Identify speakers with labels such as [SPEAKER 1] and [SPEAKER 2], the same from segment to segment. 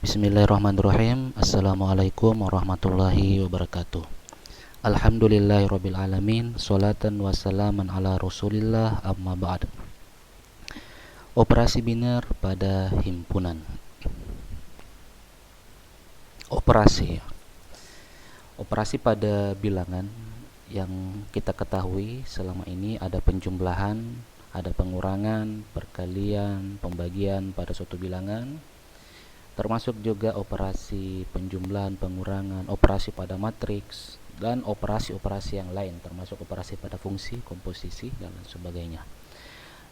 [SPEAKER 1] Bismillahirrahmanirrahim. Assalamualaikum warahmatullahi wabarakatuh. Alhamdulillahirabbil alamin. Sholatan wassalaman ala Rasulillah, amma ba'd. Operasi biner pada himpunan. Operasi Operasi pada bilangan yang kita ketahui selama ini ada penjumlahan, ada pengurangan, perkalian, pembagian pada suatu bilangan, termasuk juga operasi penjumlahan, pengurangan, operasi pada matriks, dan operasi-operasi yang lain, termasuk operasi pada fungsi, komposisi, dan lain sebagainya.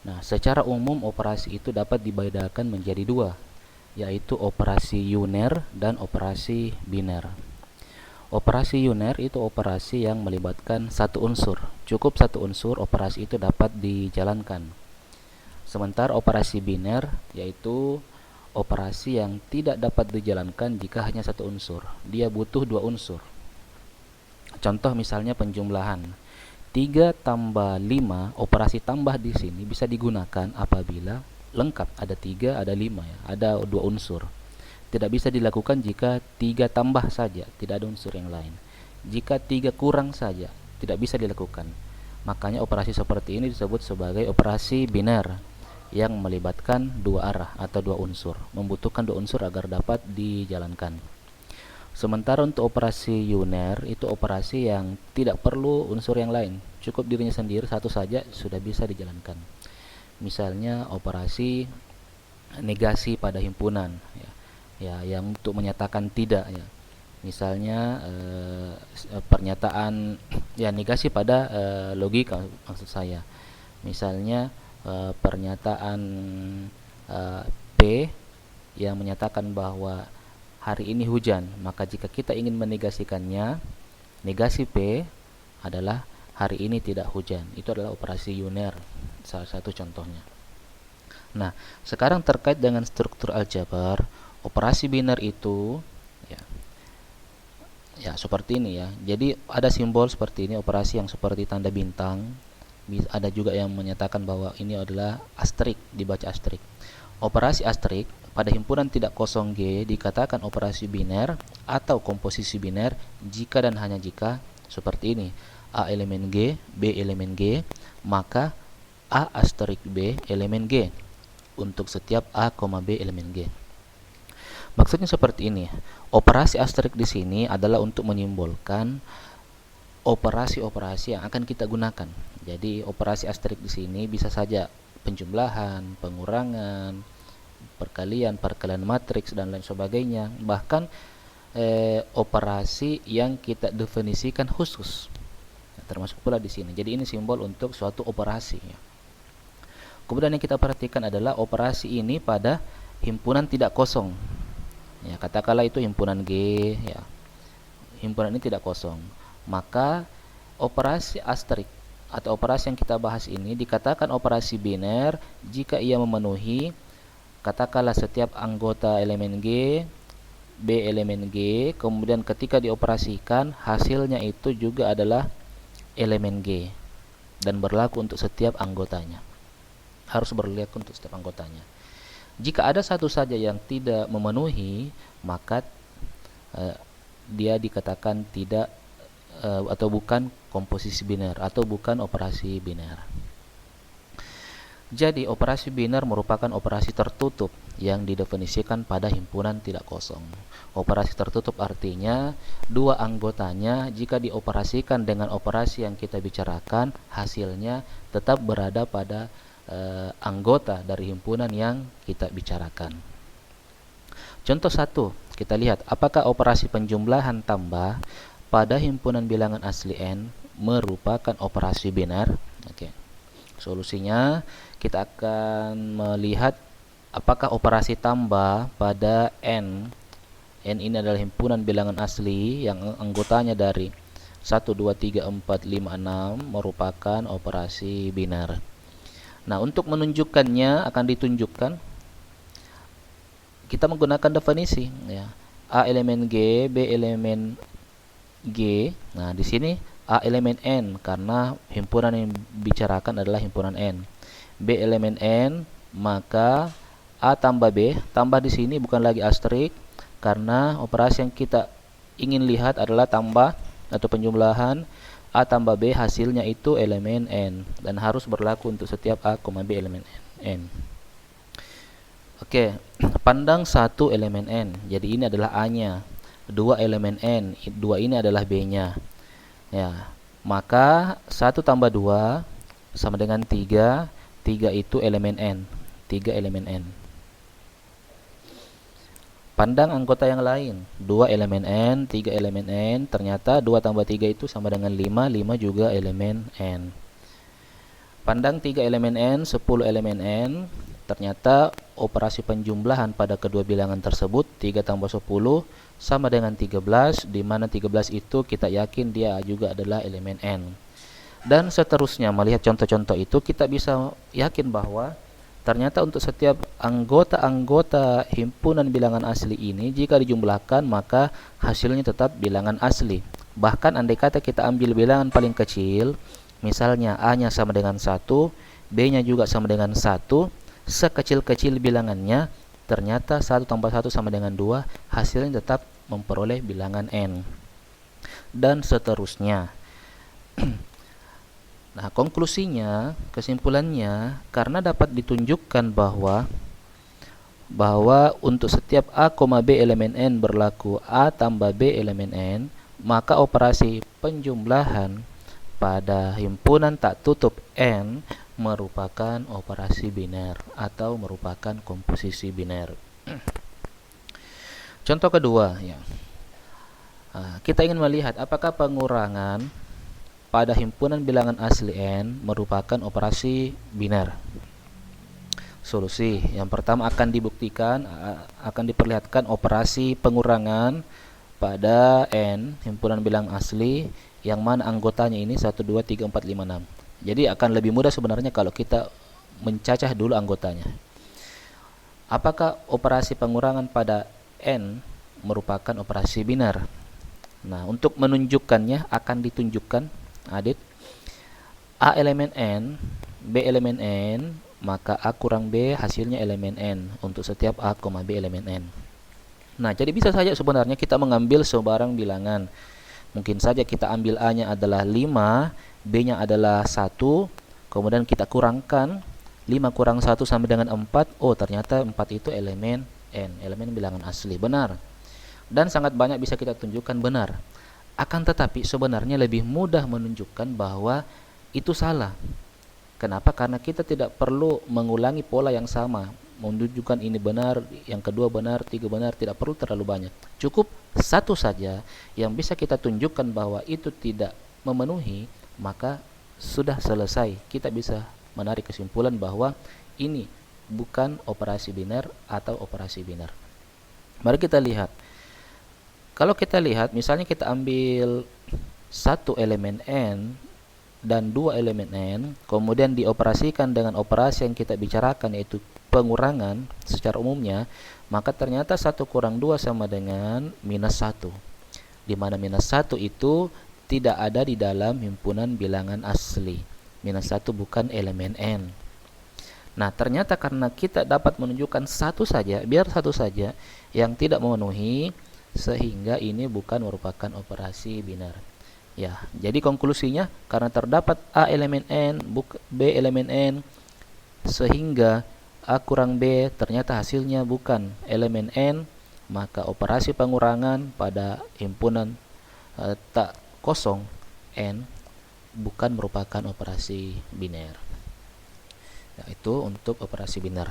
[SPEAKER 1] Nah, secara umum operasi itu dapat dibedakan menjadi dua, yaitu operasi uner dan operasi biner. Operasi uner itu operasi yang melibatkan satu unsur. Cukup satu unsur, operasi itu dapat dijalankan. Sementara operasi biner yaitu operasi yang tidak dapat dijalankan jika hanya satu unsur. Dia butuh dua unsur. Contoh misalnya penjumlahan. 3 tambah 5, operasi tambah di sini bisa digunakan apabila lengkap, ada 3, ada 5 ya, ada dua unsur. Tidak bisa dilakukan jika 3 tambah saja, tidak ada unsur yang lain. Jika 3 kurang saja, tidak bisa dilakukan. Makanya operasi seperti ini disebut sebagai operasi biner yang melibatkan dua arah atau dua unsur, membutuhkan dua unsur agar dapat dijalankan. Sementara untuk operasi uner itu operasi yang tidak perlu unsur yang lain, cukup dirinya sendiri satu saja sudah bisa dijalankan. Misalnya operasi negasi pada himpunan ya, yang untuk menyatakan tidak ya. Misalnya pernyataan ya negasi pada logika maksud saya. Misalnya pernyataan P yang menyatakan bahwa hari ini hujan, maka jika kita ingin menegasikannya, negasi P adalah hari ini tidak hujan. Itu adalah operasi uner, salah satu contohnya. Nah, sekarang terkait dengan struktur aljabar, operasi biner itu ya seperti ini ya. Jadi ada simbol seperti ini, operasi yang seperti tanda bintang. Ada juga yang menyatakan bahwa ini adalah asterik, dibaca asterik. Operasi asterik pada himpunan tidak kosong G dikatakan operasi biner atau komposisi biner jika dan hanya jika seperti ini. A elemen G, B elemen G, maka A asterik B elemen G untuk setiap A, B elemen G. Maksudnya seperti ini. Operasi asterik di sini adalah untuk menyimbolkan operasi-operasi yang akan kita gunakan. Jadi operasi asterik di sini bisa saja penjumlahan, pengurangan, perkalian matriks dan lain sebagainya. Bahkan operasi yang kita definisikan khusus termasuk pula di sini. Jadi ini simbol untuk suatu operasi. Kemudian yang kita perhatikan adalah operasi ini pada himpunan tidak kosong. Ya, katakanlah itu himpunan G ya. Himpunan ini tidak kosong. Maka operasi asterik atau operasi yang kita bahas ini dikatakan operasi biner jika ia memenuhi katakanlah setiap anggota elemen G, B elemen G, kemudian ketika dioperasikan hasilnya itu juga adalah elemen G dan berlaku untuk setiap anggotanya. Harus berlaku untuk setiap anggotanya. Jika ada satu saja yang tidak memenuhi, maka dia dikatakan tidak atau bukan komposisi biner atau bukan operasi biner. Jadi operasi biner merupakan operasi tertutup yang didefinisikan pada himpunan tidak kosong. Operasi tertutup artinya dua anggotanya jika dioperasikan dengan operasi yang kita bicarakan, hasilnya tetap berada pada anggota dari himpunan yang kita bicarakan. Contoh 1, kita lihat apakah operasi penjumlahan tambah pada himpunan bilangan asli N merupakan operasi biner. Oke. Solusinya kita akan melihat apakah operasi tambah pada N ini adalah himpunan bilangan asli yang anggotanya dari 1, 2, 3, 4, 5, 6 merupakan operasi biner. Nah, untuk menunjukkannya akan ditunjukkan kita menggunakan definisi ya. A elemen G, B elemen G. Nah, di sini A elemen N karena himpunan yang dibicarakan adalah himpunan N. B elemen N, maka A tambah B, tambah di sini bukan lagi asterik karena operasi yang kita ingin lihat adalah tambah atau penjumlahan A tambah B, hasilnya itu elemen N dan harus berlaku untuk setiap A, B elemen N. Oke, pandang satu elemen N. Jadi ini adalah A-nya. Dua elemen N, dua ini adalah B-nya. Ya, maka 1 tambah 2 sama dengan 3. 3 itu elemen N. 3 elemen N. Pandang anggota yang lain. 2 elemen N, 3 elemen N. Ternyata 2 tambah 3 itu sama dengan 5. 5 juga elemen N. Pandang 3 elemen N, 10 elemen N. Ternyata operasi penjumlahan pada kedua bilangan tersebut 3 tambah 10 sama dengan 13, di mana 13 itu kita yakin dia juga adalah elemen N. Dan seterusnya, melihat contoh-contoh itu kita bisa yakin bahwa ternyata untuk setiap anggota-anggota himpunan bilangan asli ini jika dijumlahkan maka hasilnya tetap bilangan asli. Bahkan andai kata kita ambil bilangan paling kecil, misalnya A-nya sama dengan 1, B-nya juga sama dengan 1, sekecil-kecil bilangannya, ternyata 1 tambah 1 sama dengan 2, hasilnya tetap memperoleh bilangan N. Dan seterusnya. Nah, konklusinya, kesimpulannya, karena dapat ditunjukkan bahwa untuk setiap A, B elemen N berlaku A tambah B elemen N, maka operasi penjumlahan pada himpunan tak tutup N merupakan operasi biner atau merupakan komposisi biner. Contoh kedua, ya. Kita ingin melihat apakah pengurangan pada himpunan bilangan asli N merupakan operasi biner. Solusi yang pertama akan dibuktikan, akan diperlihatkan operasi pengurangan pada N himpunan bilangan asli yang mana anggotanya ini 1, 2, 3, 4, 5, 6. Jadi akan lebih mudah sebenarnya kalau kita mencacah dulu anggotanya. Apakah operasi pengurangan pada N merupakan operasi biner? Nah, untuk menunjukkannya akan ditunjukkan, Adit, A elemen N, B elemen N, maka A kurang B hasilnya elemen N untuk setiap A, B elemen N. Nah, jadi bisa saja sebenarnya kita mengambil sebarang bilangan. Mungkin saja kita ambil A-nya adalah 5, B-nya adalah 1, kemudian kita kurangkan 5 kurang 1 sama dengan 4. Oh, ternyata 4 itu elemen N, elemen bilangan asli. Benar. Dan sangat banyak bisa kita tunjukkan benar. Akan tetapi sebenarnya lebih mudah menunjukkan bahwa itu salah. Kenapa? Karena kita tidak perlu mengulangi pola yang sama. Menunjukkan ini benar, yang kedua benar, 3 benar, tidak perlu terlalu banyak. Cukup satu saja yang bisa kita tunjukkan bahwa itu tidak memenuhi, maka sudah selesai. Kita bisa menarik kesimpulan bahwa ini bukan operasi biner atau operasi biner. Mari kita lihat. Kalau kita lihat, misalnya kita ambil 1 elemen N dan 2 elemen N, kemudian dioperasikan dengan operasi yang kita bicarakan, yaitu pengurangan secara umumnya, maka ternyata 1 kurang 2 sama dengan minus 1. Di mana minus 1 itu tidak ada di dalam himpunan bilangan asli. Minus 1 bukan elemen N. Nah, ternyata karena kita dapat menunjukkan satu saja, biar satu saja yang tidak memenuhi, sehingga ini bukan merupakan operasi biner. Ya, jadi konklusinya karena terdapat A elemen N, B elemen N, sehingga A kurang B ternyata hasilnya bukan elemen N, maka operasi pengurangan pada himpunan tak kosong N bukan merupakan operasi biner. Ya, itu untuk operasi biner.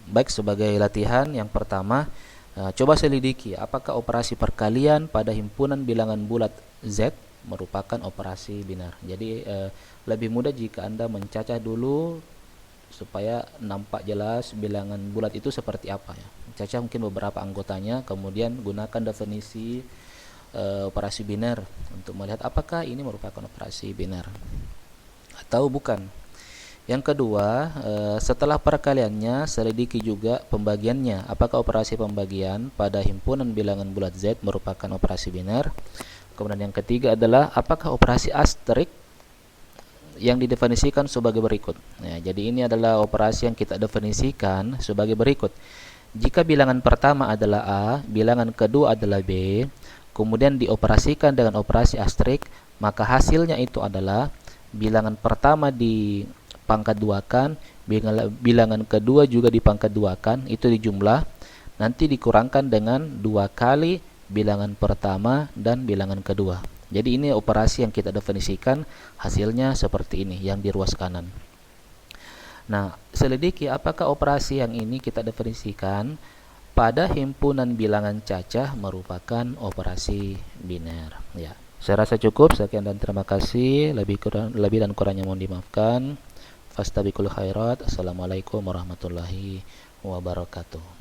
[SPEAKER 1] Baik, sebagai latihan yang pertama, coba selidiki apakah operasi perkalian pada himpunan bilangan bulat Z merupakan operasi biner. Jadi lebih mudah jika Anda mencacah dulu supaya nampak jelas bilangan bulat itu seperti apa ya. Cacah mungkin beberapa anggotanya, kemudian gunakan definisi operasi biner untuk melihat apakah ini merupakan operasi biner atau bukan. Yang kedua, setelah perkaliannya selidiki juga pembagiannya. Apakah operasi pembagian pada himpunan bilangan bulat Z merupakan operasi biner? Kemudian yang ketiga adalah apakah operasi asterik yang didefinisikan sebagai berikut. Ya, jadi ini adalah operasi yang kita definisikan sebagai berikut. Jika bilangan pertama adalah A, bilangan kedua adalah B, kemudian dioperasikan dengan operasi astrik, maka hasilnya itu adalah bilangan pertama dipangkat duakan, bilangan kedua juga dipangkat duakan, itu dijumlah, nanti dikurangkan dengan 2 kali bilangan pertama dan bilangan kedua. Jadi ini operasi yang kita definisikan, hasilnya seperti ini yang di ruas kanan. Nah, selidiki apakah operasi yang ini kita definisikan pada himpunan bilangan cacah merupakan operasi biner. Ya, saya rasa cukup. Sekian dan terima kasih. Lebih dan kurangnya mohon dimaafkan. Fastabiqul khairat. Assalamualaikum warahmatullahi wabarakatuh.